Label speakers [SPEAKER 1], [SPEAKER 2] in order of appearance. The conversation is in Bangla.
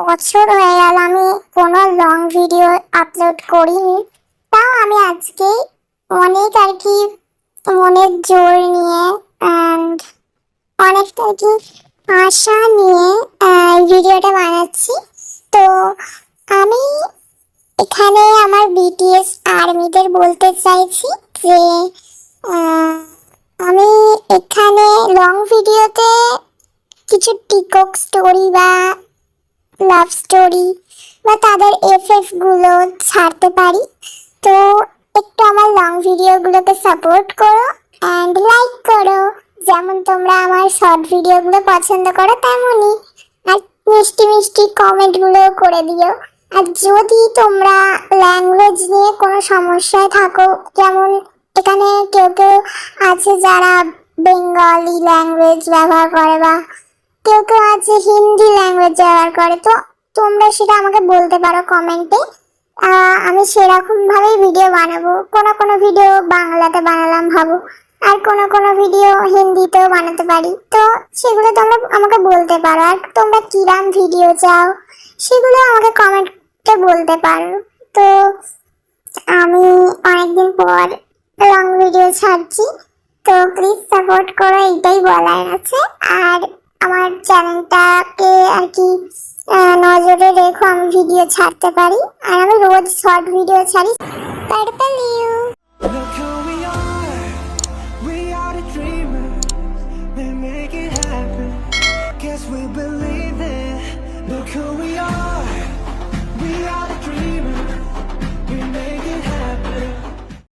[SPEAKER 1] বছর হয়ে গেল আমি কোনো লং ভিডিও আপলোড করিনি। তাও আমি আজকে অনেক আর কি মনের জোর নিয়ে অ্যান্ড অনেকটা আর কি আশা নিয়ে ভিডিওটা বানাচ্ছি। তো আমি এখানে আমার বিটিএস আর্মিদের বলতে চাইছি যে আমি এখানে লং ভিডিওতে কিছু টিকটক স্টোরি বা লাভ স্টোরি বা তাদের এফএফ গুলো ছাড়তে পারি। তো একটু আমার লং ভিডিওগুলোকে সাপোর্ট করো অ্যান্ড লাইক করো, যেমন তোমরা আমার শর্ট ভিডিওগুলো পছন্দ করো তেমনই। আর মিষ্টি মিষ্টি কমেন্টগুলো করে দিও। আর যদি তোমরা ল্যাঙ্গুয়েজ নিয়ে কোনো সমস্যায় থাকো, যেমন এখানে কেউ কেউ আছে যারা বেঙ্গলি ল্যাঙ্গুয়েজ ব্যবহার করে বা কেউ কেউ আছে হিন্দি ল্যাঙ্গুয়েজ ব্যবহার করে, তো তোমরা সেটা আমাকে বলতে পারো কমেন্টে। আমি সেরকম ভাবেই ভিডিও বানাবো। কোনো কোনো ভিডিও বাংলাতে বানালাম ভাবো, আর কোনো কোনো ভিডিও হিন্দিতেও বানাতে পারি। তো সেগুলো তোমরা আমাকে বলতে পারো, আর তোমরা কিরাম ভিডিও চাও সেগুলো আমাকে কমেন্টে বলতে পারো। তো আমি অনেকদিন পর লং ভিডিও ছাড়ছি, তো প্লিজ সাপোর্ট করো, এইটাই বলার আছে। আর আমার চ্যানেলটাকে আর কি নজরে রেখো, আমি ভিডিও ছাড়তে পারি। আর আমি রোজ শর্ট ভিডিও ছাড়ি। Purple you.